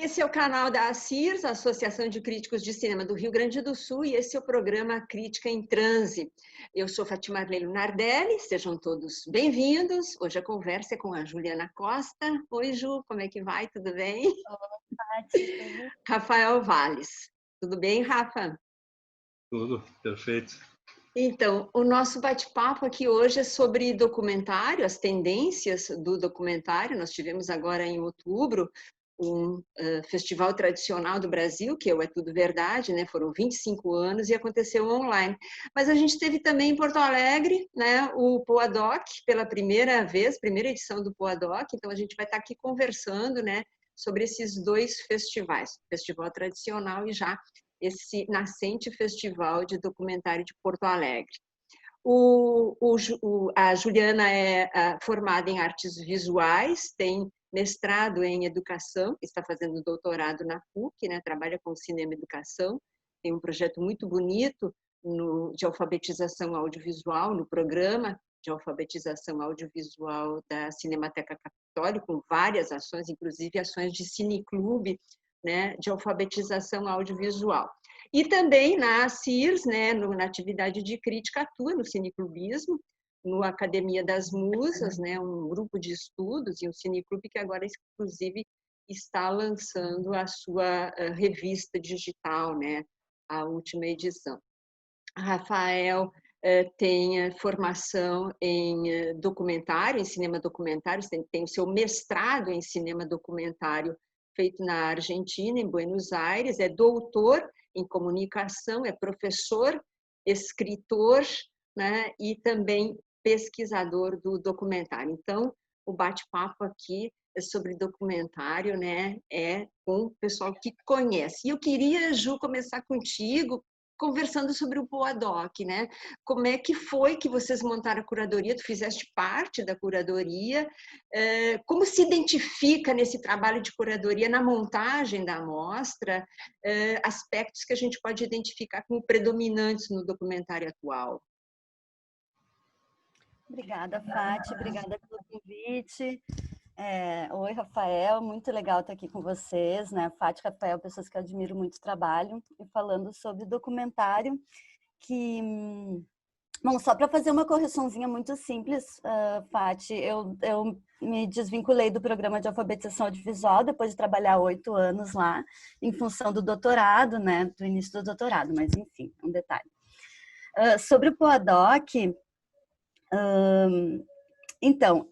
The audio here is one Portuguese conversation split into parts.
Esse é o canal da ACIRS, a Associação de Críticos de Cinema do Rio Grande do Sul, e esse é o programa Crítica em Transe. Eu sou Fátima Arlelo Nardelli, sejam todos bem-vindos. Hoje a conversa é com a Juliana Costa. Oi, Ju, como é que vai? Tudo bem? Tati, tudo Rafael Valles. Tudo bem, Rafa? Tudo, perfeito. Então, o nosso bate-papo aqui hoje é sobre documentário, as tendências do documentário. Nós tivemos agora em outubro um festival tradicional do Brasil, que é o É Tudo Verdade, né? Foram 25 anos e aconteceu online. Mas a gente teve também em Porto Alegre, né, o Poadoc, pela primeira vez, primeira edição do Poadoc. Então a gente vai estar aqui conversando, né, sobre esses dois festivais, o Festival Tradicional e já esse nascente festival de documentário de Porto Alegre. A Juliana é formada em artes visuais, tem mestrado em educação, está fazendo doutorado na PUC, né, trabalha com cinema e educação, tem um projeto muito bonito de alfabetização audiovisual, no programa de alfabetização audiovisual da Cinemateca Capitólio, com várias ações, inclusive ações de cineclube, né, de alfabetização audiovisual. E também na CIRS, né, na atividade de crítica, atua no cineclubismo, no Academia das Musas, né, um grupo de estudos e um cineclube que agora, inclusive, está lançando a sua revista digital, né, a última edição. Rafael tem formação em documentário, em cinema documentário, tem o seu mestrado em cinema documentário feito na Argentina, em Buenos Aires, é doutor em comunicação, é professor, escritor, né, e também pesquisador do documentário. Então, o bate-papo aqui é sobre documentário, né, é com o pessoal que conhece. E eu queria, Ju, começar contigo, conversando sobre o Poadoc, né? Como é que foi que vocês montaram a curadoria? Tu fizeste parte da curadoria. Como se identifica nesse trabalho de curadoria, na montagem da amostra, aspectos que a gente pode identificar como predominantes no documentário atual? Obrigada, Fati, obrigada pelo convite. Oi, Rafael, muito legal estar aqui com vocês, né? Fati e Rafael, pessoas que eu admiro muito o trabalho, e falando sobre documentário, que... Bom, só para fazer uma correçãozinha muito simples, Fati, eu me desvinculei do programa de alfabetização audiovisual depois de trabalhar 8 anos lá, em função do doutorado, né? Do início do doutorado, mas enfim, um detalhe. Sobre o Poadoc, então,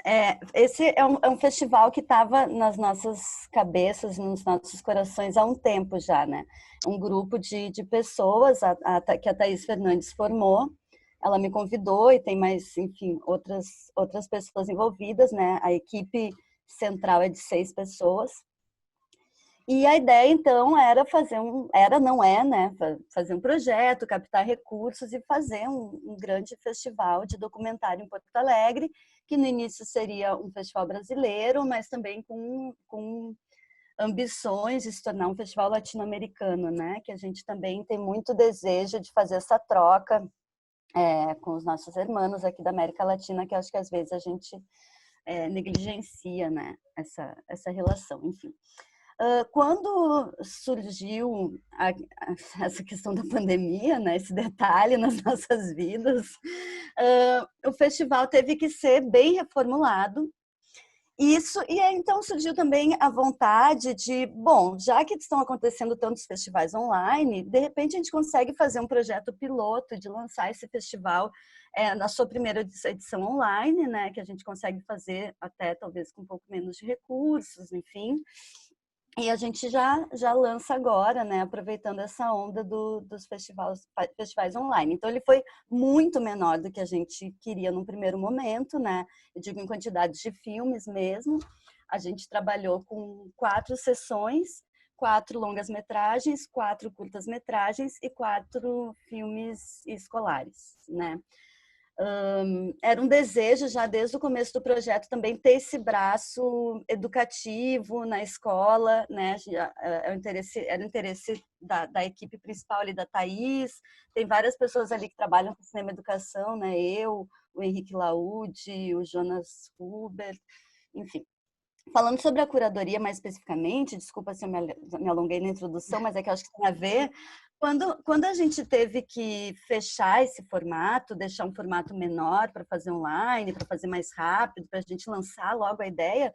esse é um festival que estava nas nossas cabeças, nos nossos corações há um tempo já, né? Um grupo de pessoas que a Thaís Fernandes formou, ela me convidou e tem mais, enfim, outras pessoas envolvidas, né? A equipe central é de 6 pessoas. E a ideia, então, era não é, né? Fazer um projeto, captar recursos e fazer um grande festival de documentário em Porto Alegre, que no início seria um festival brasileiro, mas também com ambições de se tornar um festival latino-americano, né? Que a gente também tem muito desejo de fazer essa troca com os nossos irmãos aqui da América Latina, que acho que às vezes a gente negligencia, né? Essa relação, enfim. Quando surgiu essa questão da pandemia, né, esse detalhe nas nossas vidas, o festival teve que ser bem reformulado. E aí, então surgiu também a vontade de, bom, já que estão acontecendo tantos festivais online, de repente a gente consegue fazer um projeto piloto de lançar esse festival na sua primeira edição online, né, que a gente consegue fazer até talvez com um pouco menos de recursos, enfim. E a gente já lança agora, né, aproveitando essa onda dos festivais online. Então, ele foi muito menor do que a gente queria no primeiro momento, né? Eu digo em quantidade de filmes mesmo. A gente trabalhou com 4 sessões, 4 longas-metragens, 4 curtas-metragens e 4 filmes escolares, né? Era um desejo já desde o começo do projeto também ter esse braço educativo na escola, né? Era o interesse da equipe principal ali, da Thaís, tem várias pessoas ali que trabalham com cinema e educação, né? Eu, o Henrique Laude, o Jonas Hubert, enfim. Falando sobre a curadoria mais especificamente, desculpa se eu me alonguei na introdução, mas é que eu acho que tem a ver. Quando a gente teve que fechar esse formato, deixar um formato menor para fazer online, para fazer mais rápido, para a gente lançar logo a ideia,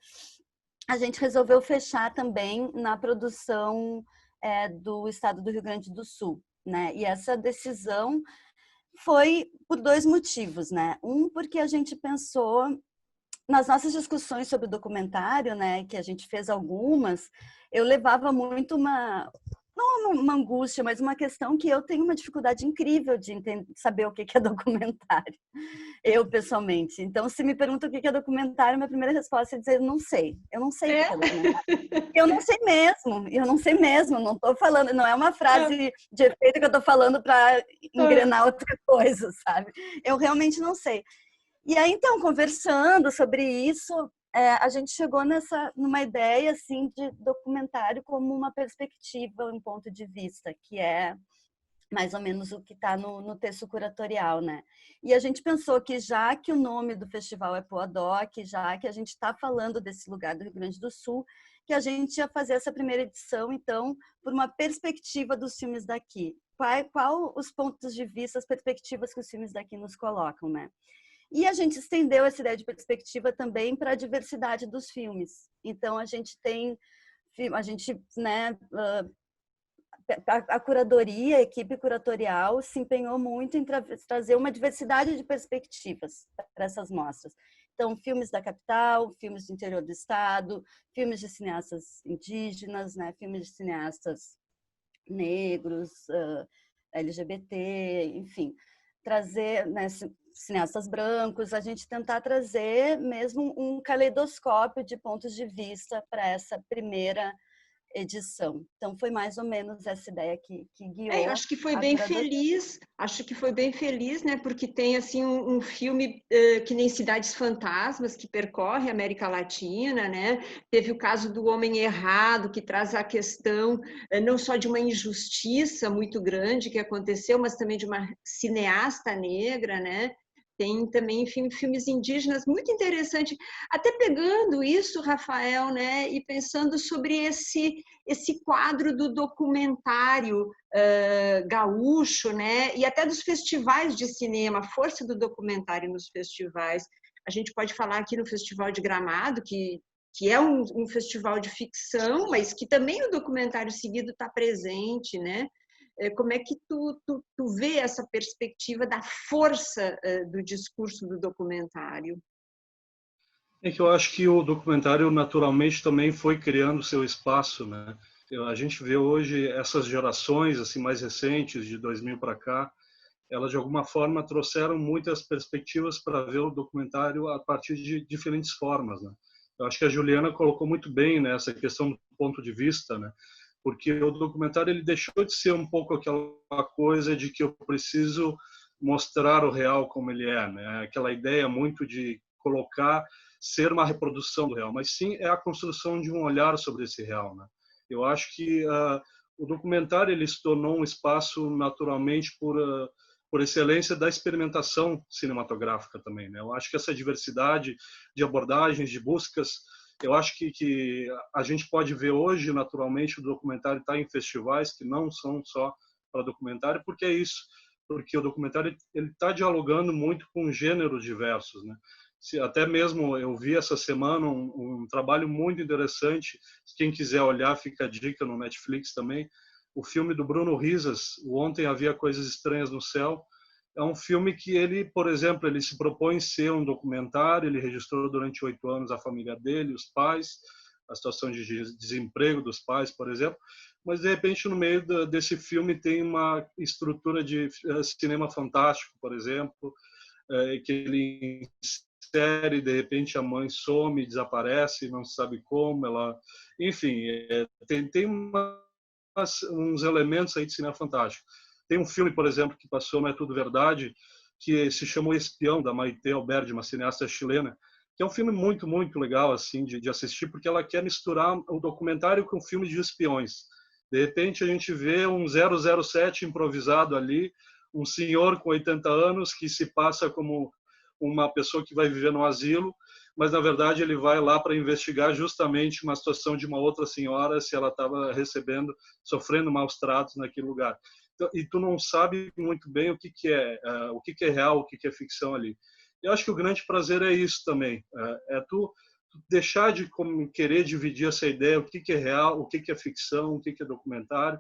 a gente resolveu fechar também na produção do estado do Rio Grande do Sul, né? E essa decisão foi por 2 motivos, né? Um, porque a gente pensou nas nossas discussões sobre o documentário, né, que a gente fez algumas, eu levava muito não uma angústia, mas uma questão que eu tenho uma dificuldade incrível de saber o que é documentário, eu pessoalmente. Então, se me pergunta o que é documentário, minha primeira resposta é dizer, eu não sei o que é documentário. Eu não sei mesmo, não estou falando, não é uma frase de efeito que eu estou falando para engrenar outra coisa, sabe? Eu realmente não sei. E aí, então, conversando sobre isso, a gente chegou numa ideia assim, de documentário como uma perspectiva, um ponto de vista, que é mais ou menos o que está no texto curatorial, né? E a gente pensou que já que o nome do festival é Poadoc, já que a gente está falando desse lugar do Rio Grande do Sul, que a gente ia fazer essa primeira edição, então, por uma perspectiva dos filmes daqui. Qual os pontos de vista, as perspectivas que os filmes daqui nos colocam, né? E a gente estendeu essa ideia de perspectiva também para a diversidade dos filmes. Então, a gente, né, a curadoria, a equipe curatorial se empenhou muito em trazer uma diversidade de perspectivas para essas mostras. Então, filmes da capital, filmes do interior do estado, filmes de cineastas indígenas, né, filmes de cineastas negros, LGBT, enfim, trazer, né, cineastas brancos, a gente tentar trazer mesmo um caleidoscópio de pontos de vista para essa primeira edição. Então, foi mais ou menos essa ideia que guiou. Eu acho que foi bem feliz, né? Porque tem assim um filme que nem Cidades Fantasmas, que percorre a América Latina, né? Teve o caso do Homem Errado, que traz a questão não só de uma injustiça muito grande que aconteceu, mas também de uma cineasta negra, né? Tem também, enfim, filmes indígenas muito interessantes. Até pegando isso, Rafael, né, e pensando sobre esse quadro do documentário gaúcho, né, e até dos festivais de cinema, a força do documentário nos festivais. A gente pode falar aqui no Festival de Gramado, que é um festival de ficção, mas que também o documentário seguido está presente, né? Como é que tu vê essa perspectiva da força do discurso do documentário? É que eu acho que o documentário naturalmente também foi criando seu espaço, né? A gente vê hoje essas gerações assim mais recentes, de 2000 para cá, elas de alguma forma trouxeram muitas perspectivas para ver o documentário a partir de diferentes formas, né? Eu acho que a Juliana colocou muito bem, né, essa questão do ponto de vista, né? Porque o documentário ele deixou de ser um pouco aquela coisa de que eu preciso mostrar o real como ele é, né? Aquela ideia muito de colocar ser uma reprodução do real, mas sim é a construção de um olhar sobre esse real, né? Eu acho que o documentário ele se tornou um espaço naturalmente por excelência da experimentação cinematográfica também, né? Eu acho que essa diversidade de abordagens, de buscas, eu acho que a gente pode ver hoje, naturalmente, o documentário está em festivais que não são só para documentário, porque é isso, porque o documentário ele está dialogando muito com gêneros diversos, né? Até mesmo eu vi essa semana um trabalho muito interessante, quem quiser olhar, fica a dica no Netflix também, o filme do Bruno Risas, o Ontem Havia Coisas Estranhas no Céu. É um filme que ele, por exemplo, ele se propõe ser um documentário, ele registrou durante 8 anos a família dele, os pais, a situação de desemprego dos pais, por exemplo, mas de repente no meio desse filme tem uma estrutura de cinema fantástico, por exemplo, que ele insere, de repente a mãe some, desaparece, não se sabe como, enfim, tem uns elementos aí de cinema fantástico. Tem um filme, por exemplo, que passou, Não é Tudo Verdade, que se chamou Espião, da Maite Alberdi, uma cineasta chilena, que é um filme muito, muito legal assim de assistir, porque ela quer misturar o documentário com filme de espiões. De repente a gente vê um 007 improvisado ali, um senhor com 80 anos que se passa como uma pessoa que vai viver no asilo, mas na verdade ele vai lá para investigar justamente uma situação de uma outra senhora, se ela estava sofrendo maus tratos naquele lugar. Então, e tu não sabe muito bem o que é real, o que é ficção ali. Eu acho que o grande prazer é isso também, é tu deixar de querer dividir essa ideia, o que é real, o que é ficção, o que é documentário.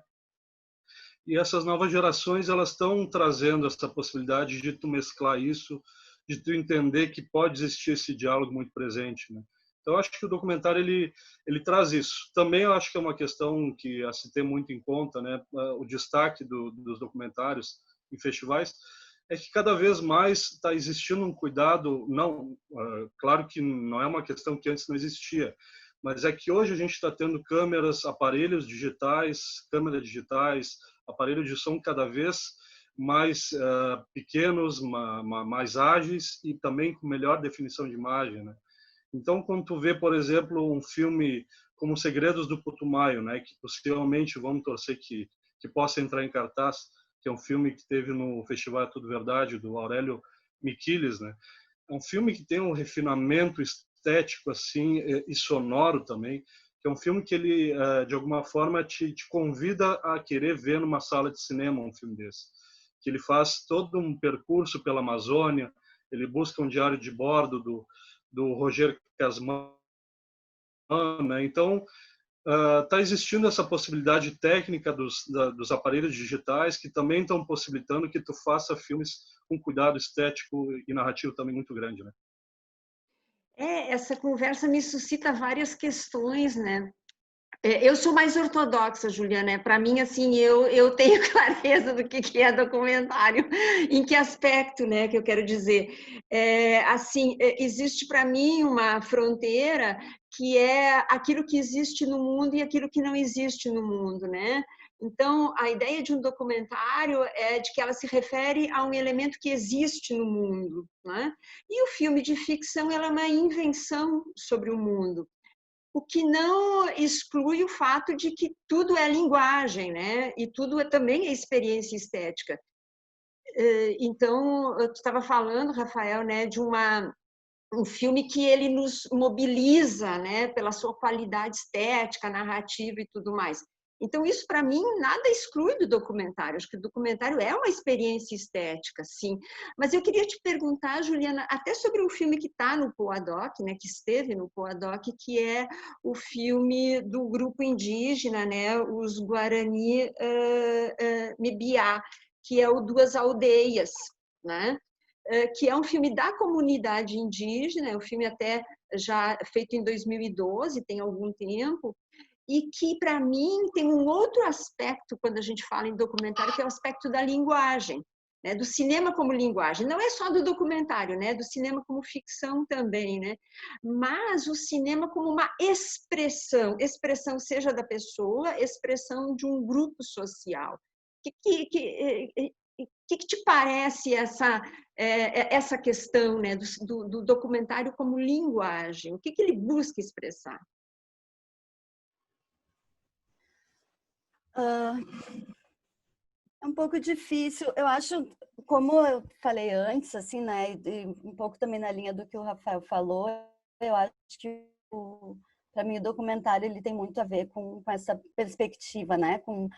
E essas novas gerações, elas estão trazendo essa possibilidade de tu mesclar isso, de tu entender que pode existir esse diálogo muito presente, né? Então, eu acho que o documentário, ele traz isso. Também eu acho que é uma questão que a se ter muito em conta, né? O destaque dos documentários em festivais, é que cada vez mais está existindo um cuidado, não, claro que não é uma questão que antes não existia, mas é que hoje a gente está tendo câmeras, aparelhos digitais, câmeras digitais, aparelhos de som cada vez mais pequenos, mais ágeis e também com melhor definição de imagem, né? Então, quando tu vê, por exemplo, um filme como Segredos do Putumayo, né, que possivelmente vamos torcer que possa entrar em cartaz, que é um filme que teve no Festival É Tudo Verdade, do Aurélio Miquiles, né? É um filme que tem um refinamento estético assim e sonoro também, que é um filme que ele, de alguma forma, te convida a querer ver numa sala de cinema um filme desse. Que ele faz todo um percurso pela Amazônia, ele busca um diário de bordo do Roger Casman, né? Então, está existindo essa possibilidade técnica dos aparelhos digitais que também estão possibilitando que tu faça filmes com cuidado estético e narrativo também muito grande, né? Essa conversa me suscita várias questões, né? Eu sou mais ortodoxa, Juliana. Para mim, assim, eu tenho clareza do que é documentário, em que aspecto, né, que eu quero dizer. Assim, existe para mim uma fronteira que é aquilo que existe no mundo e aquilo que não existe no mundo, né? Então, a ideia de um documentário é de que ela se refere a um elemento que existe no mundo, né? E o filme de ficção ela é uma invenção sobre o mundo. O que não exclui o fato de que tudo é linguagem, né? E tudo também é experiência estética. Então, eu estava falando, Rafael, né, de um filme que ele nos mobiliza, né, pela sua qualidade estética, narrativa e tudo mais. Então, isso, para mim, nada exclui do documentário. Acho que o documentário é uma experiência estética, sim. Mas eu queria te perguntar, Juliana, até sobre um filme que está no Poadoc, né, que esteve no Poadoc, que é o filme do grupo indígena, né, os Guarani Mibiá, que é o Duas Aldeias, né? Que é um filme da comunidade indígena, é um filme até já feito em 2012, tem algum tempo, e que, para mim, tem um outro aspecto, quando a gente fala em documentário, que é o aspecto da linguagem, né? Do cinema como linguagem. Não é só do documentário, né? Do cinema como ficção também, né? Mas o cinema como uma expressão seja da pessoa, expressão de um grupo social. Que te parece essa questão, né, do documentário como linguagem? O que ele busca expressar? É um pouco difícil. Eu acho, como eu falei antes, assim, né, e um pouco também na linha do que o Rafael falou, eu acho que para mim o documentário ele tem muito a ver com essa perspectiva, né, com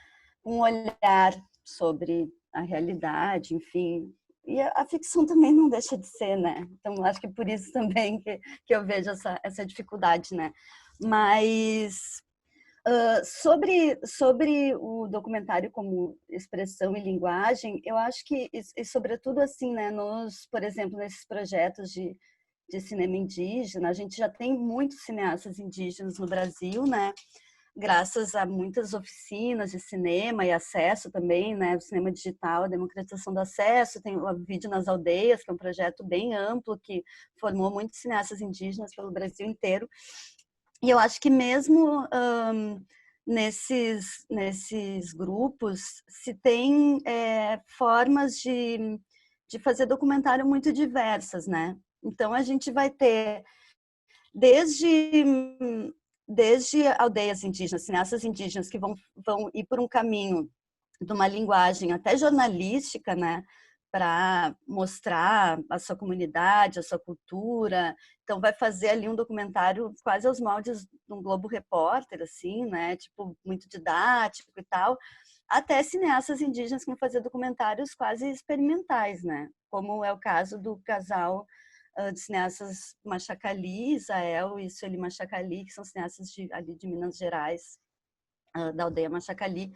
um olhar sobre a realidade, enfim. E a ficção também não deixa de ser, né? Então acho que por isso também que eu vejo essa dificuldade, né? Mas sobre o documentário como expressão e linguagem, eu acho que, e sobretudo assim, né, por exemplo, nesses projetos de cinema indígena, a gente já tem muitos cineastas indígenas no Brasil, né, graças a muitas oficinas de cinema e acesso também, né, o cinema digital, a democratização do acesso, tem o Vídeo nas Aldeias, que é um projeto bem amplo, que formou muitos cineastas indígenas pelo Brasil inteiro. E eu acho que mesmo nesses grupos se tem formas de fazer documentário muito diversas, né? Então a gente vai ter desde aldeias indígenas, cineastas indígenas que vão ir por um caminho de uma linguagem até jornalística, né? para mostrar a sua comunidade, a sua cultura. Então vai fazer ali um documentário quase aos moldes de um Globo Repórter, assim, né? Tipo, muito didático e tal. Até cineastas indígenas que vão fazer documentários quase experimentais, né? Como é o caso do casal de cineastas Machacali, Isael e Sueli Machacali, que são cineastas ali de Minas Gerais, da aldeia Machacali,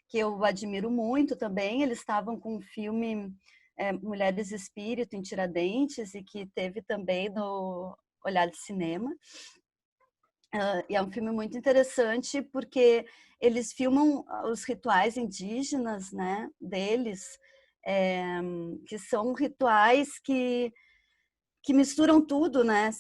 que eu admiro muito também. Eles estavam com um filme Mulheres Espírito em Tiradentes, e que teve também no Olhar de Cinema. E é um filme muito interessante porque eles filmam os rituais indígenas, né, deles, que são rituais que misturam tudo, né?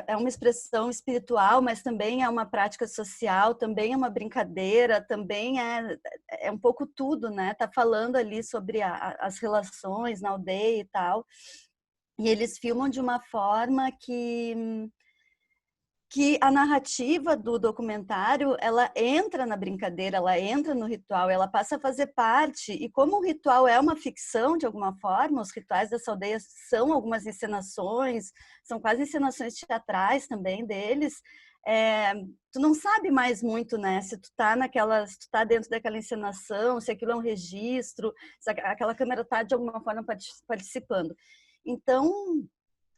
É uma expressão espiritual, mas também é uma prática social, também é uma brincadeira, também é um pouco tudo, né? Tá falando ali sobre as relações na aldeia e tal. E eles filmam de uma forma que a narrativa do documentário, ela entra na brincadeira, ela entra no ritual, ela passa a fazer parte. E como o ritual é uma ficção, de alguma forma, os rituais dessa aldeia são algumas encenações, são quase encenações teatrais também deles. Tu não sabe mais muito, né? Se tu tá dentro daquela encenação, se aquilo é um registro, se aquela câmera tá de alguma forma participando. Então,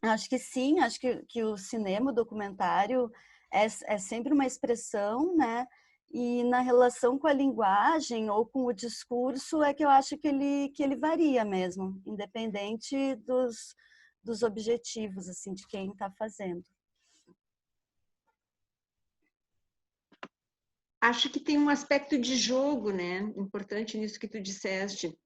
acho que sim, acho que o cinema, o documentário é sempre uma expressão, né? E na relação com a linguagem ou com o discurso é que eu acho que ele varia mesmo, independente dos objetivos, assim, de quem está fazendo. Acho que tem um aspecto de jogo, né? Importante nisso que tu disseste,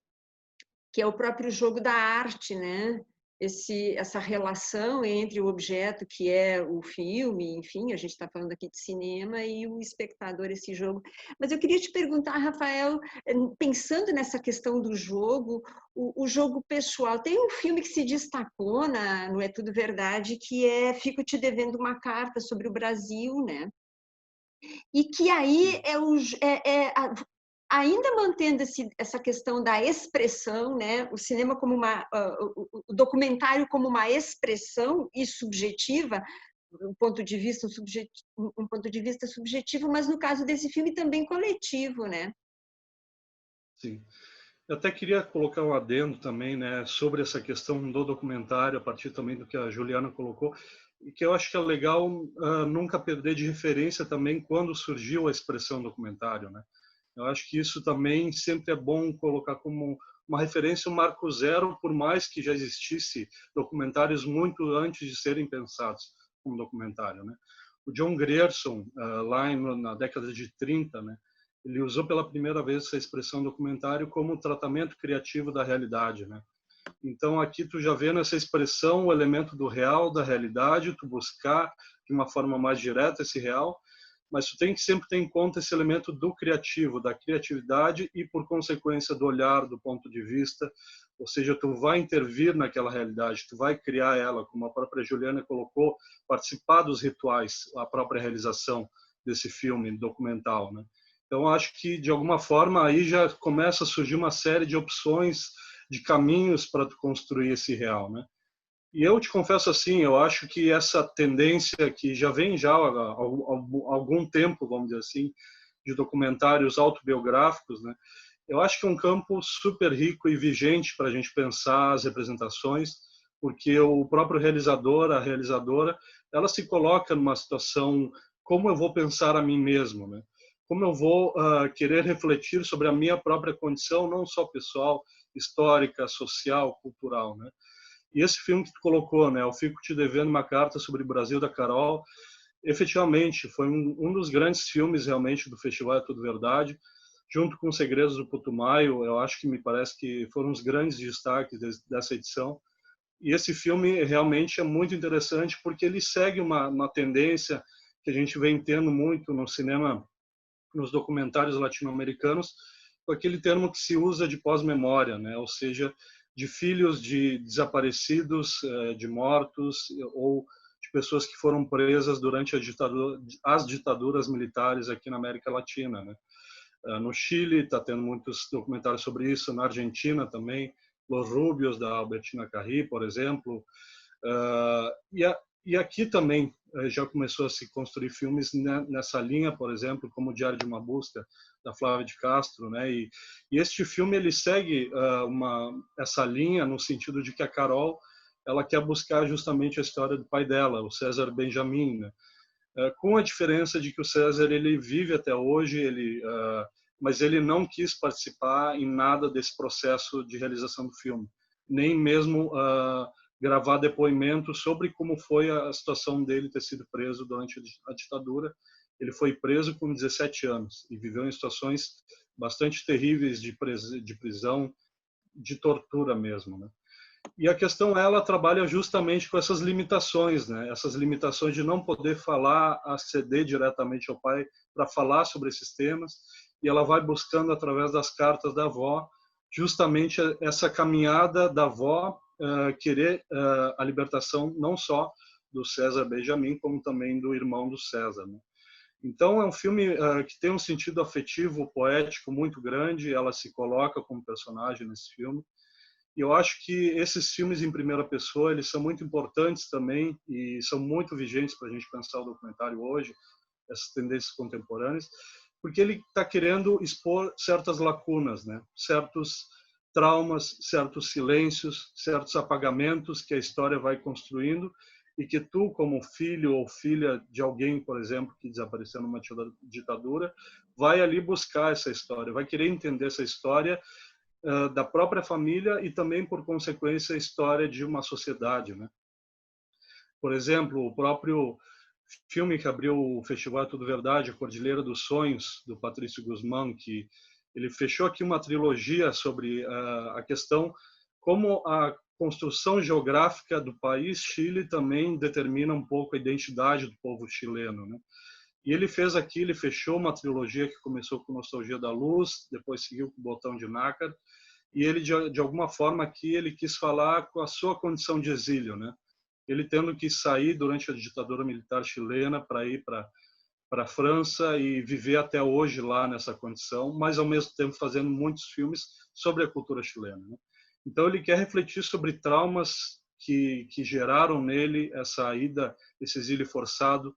que é o próprio jogo da arte, né? Essa relação entre o objeto que é o filme, enfim, a gente está falando aqui de cinema, e o espectador, esse jogo. Mas eu queria te perguntar, Rafael, pensando nessa questão do jogo, o jogo pessoal, tem um filme que se destacou no É Tudo Verdade, que é Fico Te Devendo uma Carta, sobre o Brasil, né? E que aí ainda mantendo essa questão da expressão, né? O cinema como o documentário como uma expressão e subjetiva, um ponto de vista subjetivo, mas no caso desse filme também coletivo, né? Sim. Eu até queria colocar um adendo também, né, sobre essa questão do documentário, a partir também do que a Juliana colocou, e que eu acho que é legal nunca perder de referência também quando surgiu a expressão documentário, né? Eu acho que isso também sempre é bom colocar como uma referência, um marco zero, por mais que já existisse documentários muito antes de serem pensados como documentário, né? O John Grierson, lá na década de 30, né, ele usou pela primeira vez essa expressão documentário como tratamento criativo da realidade, né? Então aqui tu já vê nessa expressão o elemento do real, da realidade, tu buscar de uma forma mais direta esse real, mas tu tem que sempre ter em conta esse elemento do criativo, da criatividade e por consequência do olhar, do ponto de vista, ou seja, tu vai intervir naquela realidade, tu vai criar ela, como a própria Juliana colocou, participar dos rituais, a própria realização desse filme documental, né? Então acho que de alguma forma aí já começa a surgir uma série de opções, de caminhos para tu construir esse real, né? E eu te confesso assim, eu acho que essa tendência que já vem já há algum tempo, vamos dizer assim, de documentários autobiográficos, né? Eu acho que é um campo super rico e vigente para a gente pensar as representações, porque o próprio realizador, a realizadora, ela se coloca numa situação: como eu vou pensar a mim mesmo, né? Como eu vou querer refletir sobre a minha própria condição, não só pessoal, histórica, social, cultural, né? E esse filme que tu colocou, né, Eu Fico Te Devendo uma Carta, sobre o Brasil, da Carol, efetivamente foi um dos grandes filmes realmente do Festival É Tudo Verdade, junto com Os Segredos do Putumayo. Eu acho que me parece que foram os grandes destaques dessa edição. E esse filme realmente é muito interessante porque ele segue uma tendência que a gente vem tendo muito no cinema, nos documentários latino-americanos, com aquele termo que se usa de pós-memória, né? Ou seja, de filhos de desaparecidos, de mortos, ou de pessoas que foram presas durante as ditaduras militares aqui na América Latina, né? No Chile está tendo muitos documentários sobre isso, na Argentina também, Los Rubios, da Albertina Carri, por exemplo. E aqui também já começou a se construir filmes nessa linha, por exemplo, como o Diário de uma Busca, da Flávia de Castro, né? E este filme ele segue essa linha no sentido de que a Carol ela quer buscar justamente a história do pai dela, o César Benjamin, né? Com a diferença de que o César ele vive até hoje, mas ele não quis participar em nada desse processo de realização do filme, nem mesmo gravar depoimentos sobre como foi a situação dele ter sido preso durante a ditadura. Ele foi preso com 17 anos e viveu em situações bastante terríveis de prisão, de tortura mesmo, né? E a questão ela trabalha justamente com essas limitações, né? Essas limitações de não poder falar, aceder diretamente ao pai para falar sobre esses temas, e ela vai buscando através das cartas da avó justamente essa caminhada da avó querer a libertação não só do César Benjamin, como também do irmão do César, né? Então é um filme que tem um sentido afetivo, poético muito grande. Ela se coloca como personagem nesse filme. E eu acho que esses filmes em primeira pessoa eles são muito importantes também e são muito vigentes para a gente pensar o documentário hoje, essas tendências contemporâneas, porque ele está querendo expor certas lacunas, né? Certos traumas, certos silêncios, certos apagamentos que a história vai construindo e que tu, como filho ou filha de alguém, por exemplo, que desapareceu numa ditadura, vai ali buscar essa história, vai querer entender essa história da própria família e também, por consequência, a história de uma sociedade, né? Por exemplo, o próprio filme que abriu o Festival Tudo Verdade, A Cordilheira dos Sonhos, do Patrício Guzmán, que ele fechou aqui uma trilogia sobre a questão como a construção geográfica do país Chile também determina um pouco a identidade do povo chileno, né? E ele fez aqui, ele fechou uma trilogia que começou com Nostalgia da Luz, depois seguiu com Botão de Nácar, e ele, de alguma forma, aqui ele quis falar com a sua condição de exílio, né? Ele tendo que sair durante a ditadura militar chilena para ir para a França e viver até hoje lá nessa condição, mas ao mesmo tempo fazendo muitos filmes sobre a cultura chilena, né? Então ele quer refletir sobre traumas que geraram nele essa ida, esse exílio forçado,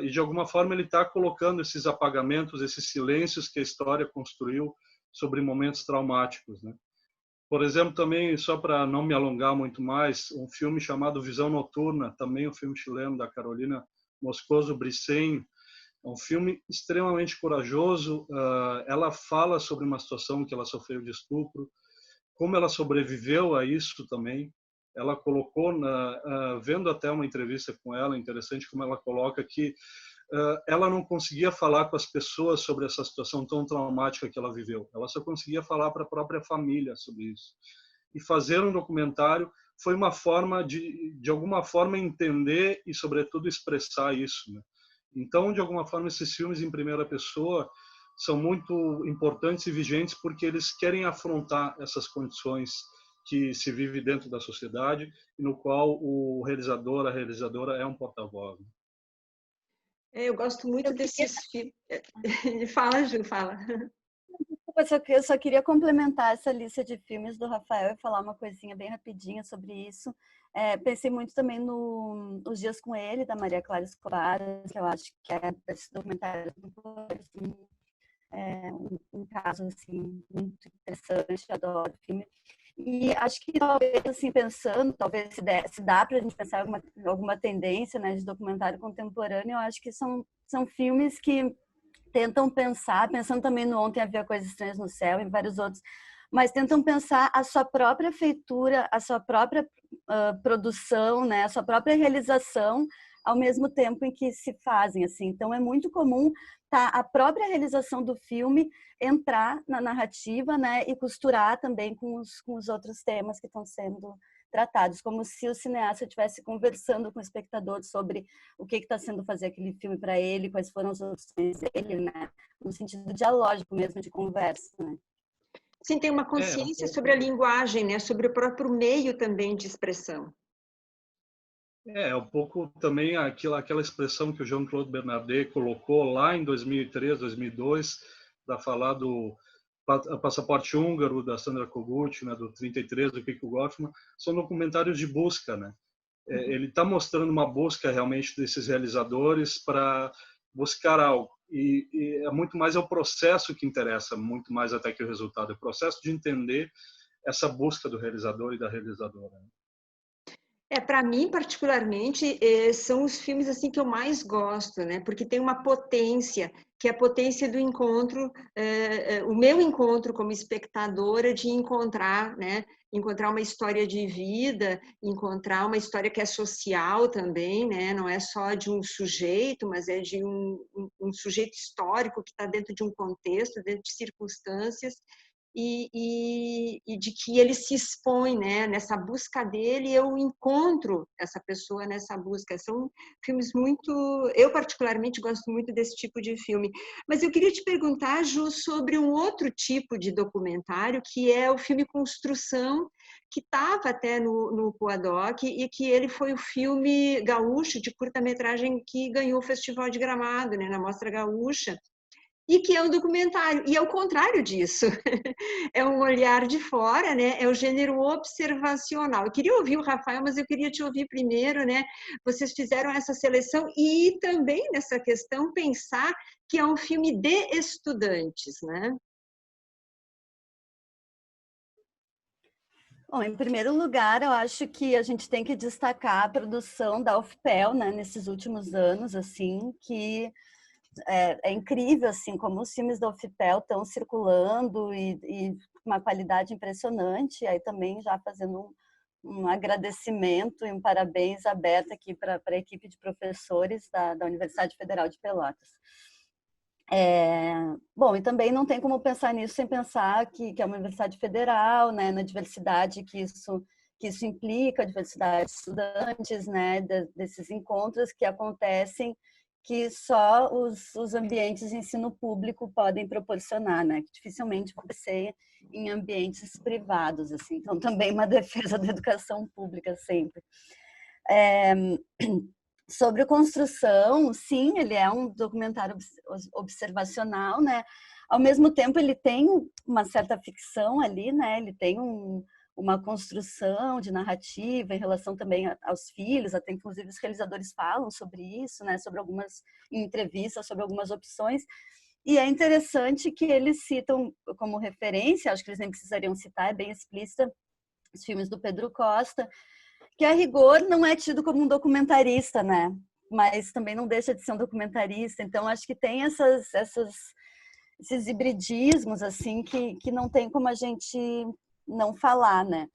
e de alguma forma ele está colocando esses apagamentos, esses silêncios que a história construiu sobre momentos traumáticos, né? Por exemplo, também, só para não me alongar muito mais, um filme chamado Visão Noturna, também um filme chileno da Carolina Moscoso Briceño, é um filme extremamente corajoso. Ela fala sobre uma situação que ela sofreu de estupro, como ela sobreviveu a isso também. Ela colocou, vendo até uma entrevista com ela, interessante como ela coloca que ela não conseguia falar com as pessoas sobre essa situação tão traumática que ela viveu. Ela só conseguia falar para a própria família sobre isso. E fazer um documentário foi uma forma de alguma forma, entender e, sobretudo, expressar isso, né? Então, de alguma forma, esses filmes em primeira pessoa são muito importantes e vigentes porque eles querem afrontar essas condições que se vive dentro da sociedade e no qual o realizador, a realizadora é um porta-voz. Eu gosto muito desses filmes. Fala, Ju, fala. Eu só queria complementar essa lista de filmes do Rafael e falar uma coisinha bem rapidinha sobre isso. Pensei muito também no Os Dias com Ele, da Maria Clara Escobar, que eu acho que é esse documentário assim, um caso assim, muito interessante, adoro o filme. E acho que talvez, assim, pensando, talvez se dá para a gente pensar alguma tendência, né, de documentário contemporâneo, eu acho que são filmes que tentam pensar, pensando também no Ontem Havia Coisas Estranhas no Céu e vários outros, mas tentam pensar a sua própria feitura, a sua própria produção, né, a sua própria realização, ao mesmo tempo em que se fazem, assim. Então é muito comum a própria realização do filme entrar na narrativa, né, e costurar também com os outros temas que estão sendo tratados, como se o cineasta estivesse conversando com o espectador sobre o que está sendo fazer aquele filme para ele, quais foram as opções dele, né, no sentido dialógico mesmo, de conversa, né? Sim, tem uma consciência sobre a linguagem, né, sobre o próprio meio também de expressão. Um pouco também aquela expressão que o Jean-Claude Bernardet colocou lá em 2003, 2002, para falar Passaporte Húngaro, da Sandra Kogut, né, do 33, do Kiko Goffman, são documentários de busca, né? Ele está mostrando uma busca realmente desses realizadores para buscar algo. E é muito mais o processo que interessa, muito mais até que o resultado. É o processo de entender essa busca do realizador e da realizadora. Para mim, particularmente, são os filmes assim que eu mais gosto, né? Porque tem uma potência, que é a potência do encontro, o meu encontro como espectadora de encontrar, né? Encontrar uma história de vida, encontrar uma história que é social também, né? Não é só de um sujeito, mas é de um sujeito histórico que está dentro de um contexto, dentro de circunstâncias, e de que ele se expõe, né? Nessa busca dele, eu encontro essa pessoa nessa busca. São filmes muito... Eu, particularmente, gosto muito desse tipo de filme. Mas eu queria te perguntar, Ju, sobre um outro tipo de documentário, que é o filme Construção, que estava até no Poadoc, e que ele foi o filme gaúcho de curta-metragem que ganhou o Festival de Gramado, né? Na Mostra Gaúcha. E que é um documentário, e é o contrário disso, é um olhar de fora, né? É o gênero observacional. Eu queria ouvir o Rafael, mas eu queria te ouvir primeiro, né? Vocês fizeram essa seleção e também nessa questão pensar que é um filme de estudantes, né? Bom, em primeiro lugar, eu acho que a gente tem que destacar a produção da UFPEL, né, nesses últimos anos, assim, que é incrível, assim, como os filmes da UFPEL estão circulando e uma qualidade impressionante. Aí também já fazendo um agradecimento e um parabéns aberto aqui para a equipe de professores da Universidade Federal de Pelotas. Bom, e também não tem como pensar nisso sem pensar que é uma universidade federal, né, na diversidade que isso implica, a diversidade de estudantes, né, desses encontros que acontecem, que só os ambientes de ensino público podem proporcionar, né, que dificilmente vão ser em ambientes privados, assim. Então, também uma defesa da educação pública sempre. Sobre Construção, sim, ele é um documentário observacional, né? Ao mesmo tempo, ele tem uma certa ficção ali, né? Ele tem uma construção de narrativa em relação também aos filhos, até inclusive os realizadores falam sobre isso, né? Sobre algumas entrevistas, sobre algumas opções. E é interessante que eles citam como referência, acho que eles nem precisariam citar, é bem explícita, os filmes do Pedro Costa, que a rigor não é tido como um documentarista, né? Mas também não deixa de ser um documentarista. Então, acho que tem esses hibridismos, assim, que não tem como a gente não falar, né?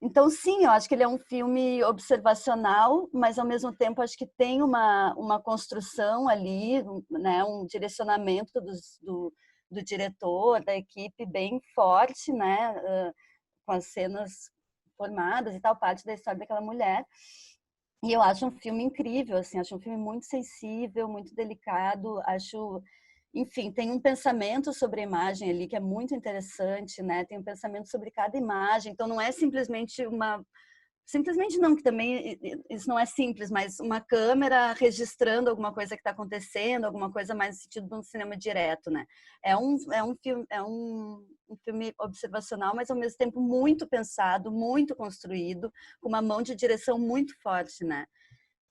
Então, sim, eu acho que ele é um filme observacional, mas, ao mesmo tempo, acho que tem uma construção ali, né? Um direcionamento do diretor, da equipe bem forte, né? Com as cenas formadas e tal, parte da história daquela mulher. E eu acho um filme incrível, assim, acho um filme muito sensível, muito delicado, acho, enfim, tem um pensamento sobre a imagem ali que é muito interessante, né? Tem um pensamento sobre cada imagem, então não é simplesmente simplesmente não, que também isso não é simples, mas uma câmera registrando alguma coisa que está acontecendo, alguma coisa mais no sentido de um cinema direto, né? É um filme observacional, mas ao mesmo tempo muito pensado, muito construído, com uma mão de direção muito forte, né?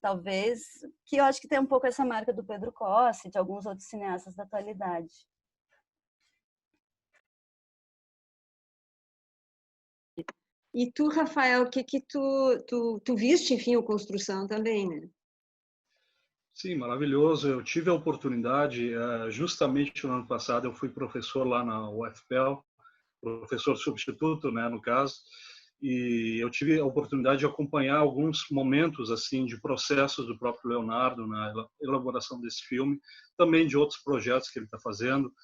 Talvez, que eu acho que tem um pouco essa marca do Pedro Costa e de alguns outros cineastas da atualidade. E tu, Rafael, o que tu viste, enfim, o Construção também, né? Sim, maravilhoso. Eu tive a oportunidade, justamente no ano passado, eu fui professor lá na UFPEL, professor substituto, né, no caso, e eu tive a oportunidade de acompanhar alguns momentos assim de processos do próprio Leonardo na elaboração desse filme, também de outros projetos que ele está fazendo.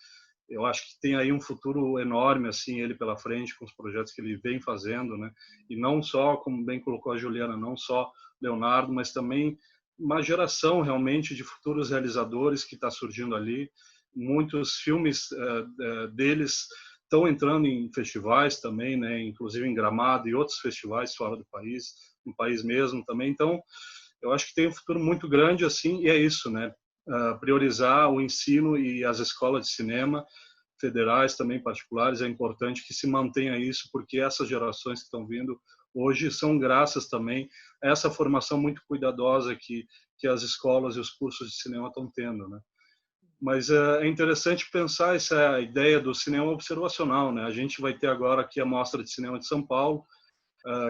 Eu acho que tem aí um futuro enorme assim ele pela frente com os projetos que ele vem fazendo, né? E não só, como bem colocou a Juliana, não só Leonardo, mas também uma geração realmente de futuros realizadores que está surgindo ali. Muitos filmes deles estão entrando em festivais também, né? Inclusive em Gramado e outros festivais fora do país, no país mesmo também. Então, eu acho que tem um futuro muito grande assim, e é isso, né? Priorizar o ensino e as escolas de cinema federais, também particulares. É importante que se mantenha isso, porque essas gerações que estão vindo hoje são graças também a essa formação muito cuidadosa que as escolas e os cursos de cinema estão tendo, né? Mas é interessante pensar essa ideia do cinema observacional, né? A gente vai ter agora aqui a Mostra de Cinema de São Paulo.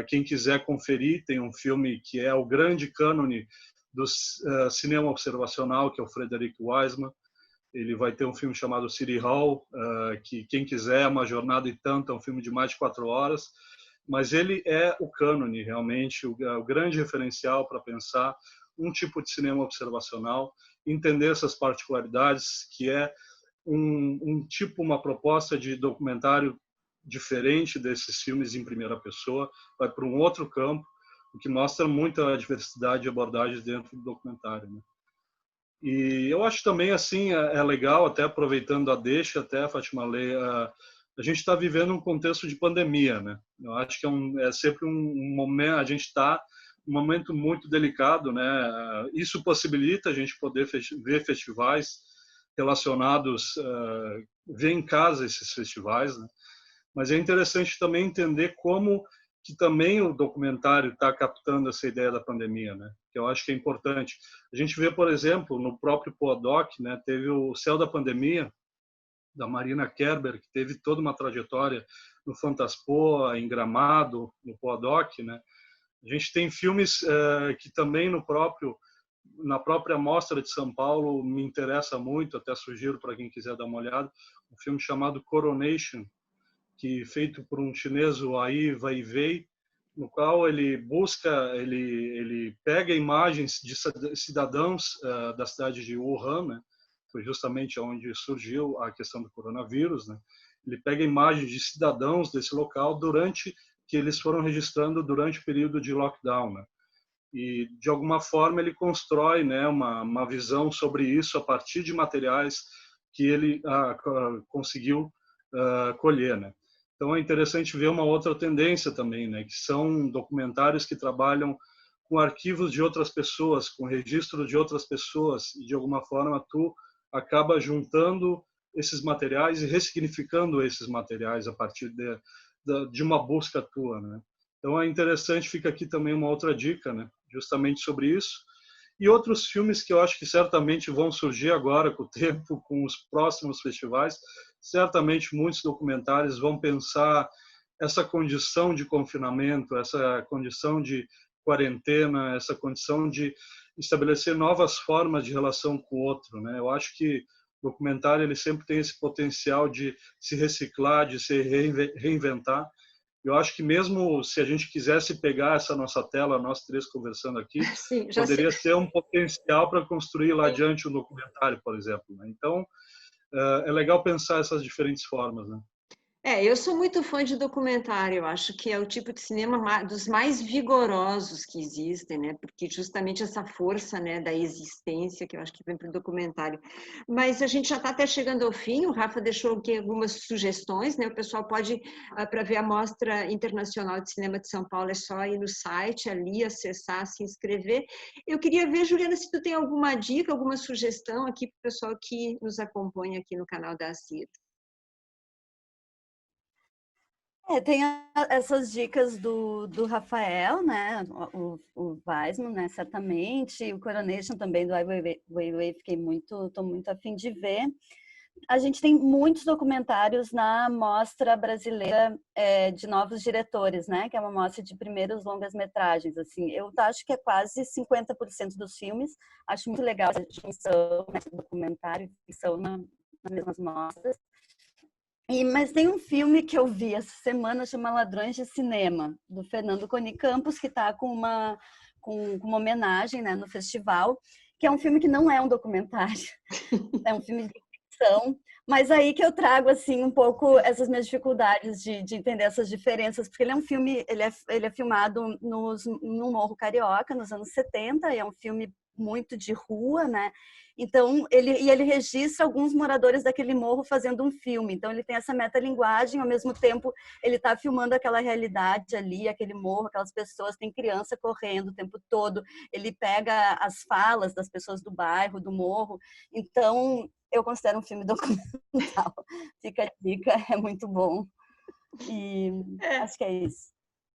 Quem quiser conferir, tem um filme que é o grande cânone do cinema observacional, que é o Frederick Wiseman. Ele vai ter um filme chamado City Hall, que quem quiser, é uma jornada e tanto, é um filme de mais de 4 horas. Mas ele é o cânone, realmente, o grande referencial para pensar um tipo de cinema observacional, entender essas particularidades, que é uma proposta de documentário diferente desses filmes em primeira pessoa, vai para um outro campo, o que mostra muita diversidade de abordagens dentro do documentário, né? E eu acho também, assim, é legal, até aproveitando a deixa, até, Fátima Lê, a gente está vivendo um contexto de pandemia, né? Eu acho que é sempre um momento, a gente está um momento muito delicado, né? Isso possibilita a gente poder ver festivais relacionados, ver em casa esses festivais, né? Mas é interessante também entender como que também o documentário está captando essa ideia da pandemia, né? Que eu acho que é importante. A gente vê, por exemplo, no próprio Podoc, né? Teve o Céu da Pandemia, da Marina Kerber, que teve toda uma trajetória no Fantaspoa, em Gramado, no Podoc, né? A gente tem filmes que também na própria Mostra de São Paulo me interessa muito, até sugiro para quem quiser dar uma olhada, um filme chamado Coronation, que feito por um chinês, o Ai Weiwei, no qual ele pega imagens de cidadãos da cidade de Wuhan, né? Foi justamente onde surgiu a questão do coronavírus, né? Ele pega imagens de cidadãos desse local que eles foram registrando durante o período de lockdown, né? E de alguma forma ele constrói, né, uma visão sobre isso a partir de materiais que ele conseguiu colher, né? Então é interessante ver uma outra tendência também, né, que são documentários que trabalham com arquivos de outras pessoas, com registro de outras pessoas, e de alguma forma tu acaba juntando esses materiais e ressignificando esses materiais a partir de uma busca tua, né? Então é interessante, fica aqui também uma outra dica, né, justamente sobre isso. E outros filmes que eu acho que certamente vão surgir agora com o tempo, com os próximos festivais. Certamente muitos documentários vão pensar essa condição de confinamento, essa condição de quarentena, essa condição de estabelecer novas formas de relação com o outro, né? Eu acho que o documentário ele sempre tem esse potencial de se reciclar, de se reinventar. Eu acho que mesmo se a gente quisesse pegar essa nossa tela, nós três conversando aqui, Sim, já sei. poderia ser um potencial para construir lá adiante um documentário, por exemplo, né? Então, é legal pensar essas diferentes formas, né? Eu sou muito fã de documentário, eu acho que é o tipo de cinema dos mais vigorosos que existem, né? Porque justamente essa força, né, da existência que eu acho que vem para o documentário. Mas a gente já está até chegando ao fim, o Rafa deixou aqui algumas sugestões, né? O pessoal pode, para ver a Mostra Internacional de Cinema de São Paulo, é só ir no site ali, acessar, se inscrever. Eu queria ver, Juliana, se tu tem alguma dica, alguma sugestão aqui para o pessoal que nos acompanha aqui no canal da CIR. Tem essas dicas do Rafael, né? O Weisman, né? Certamente. O Coronation também do Ai Weiwei, estou muito a fim de ver. A gente tem muitos documentários na Mostra Brasileira de Novos Diretores, né? Que é uma mostra de primeiros longas-metragens. Assim, eu acho que é quase 50% dos filmes. Acho muito legal essa distinção, né? Documentário e ficção nas mesmas mostras. Mas tem um filme que eu vi essa semana, chama Ladrões de Cinema, do Fernando Coni Campos, que está com uma homenagem, né, no festival, que é um filme que não é um documentário, é um filme de ficção, mas aí que eu trago assim um pouco essas minhas dificuldades de entender essas diferenças, porque ele é um filme, ele é filmado no Morro Carioca, nos anos 70, e é um filme muito de rua, né? Então, ele registra alguns moradores daquele morro fazendo um filme. Então, ele tem essa metalinguagem, ao mesmo tempo, ele está filmando aquela realidade ali, aquele morro, aquelas pessoas, tem criança correndo o tempo todo. Ele pega as falas das pessoas do bairro, do morro. Então, eu considero um filme documental. Fica a dica, é muito bom. E acho que é isso.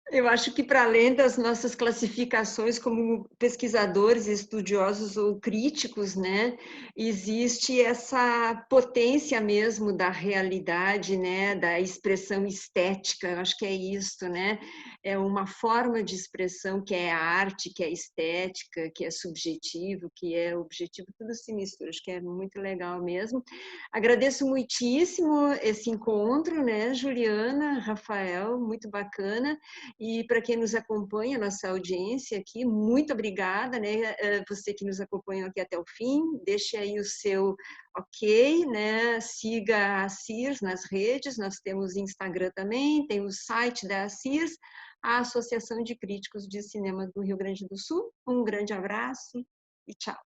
Eu acho que, para além das nossas classificações como pesquisadores, estudiosos ou críticos, né, existe essa potência mesmo da realidade, né, da expressão estética. Eu acho que é isso, né? É uma forma de expressão que é a arte, que é estética, que é subjetivo, que é objetivo, tudo se mistura. Acho que é muito legal mesmo. Agradeço muitíssimo esse encontro, né, Juliana, Rafael, muito bacana. E para quem nos acompanha, nossa audiência aqui, muito obrigada, né? Você que nos acompanhou aqui até o fim, deixe aí o seu ok, né? Siga a CIRS nas redes, nós temos Instagram também, tem o site da CIRS, a Associação de Críticos de Cinema do Rio Grande do Sul. Um grande abraço e tchau.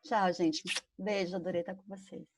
Tchau, gente. Beijo, adorei estar com vocês.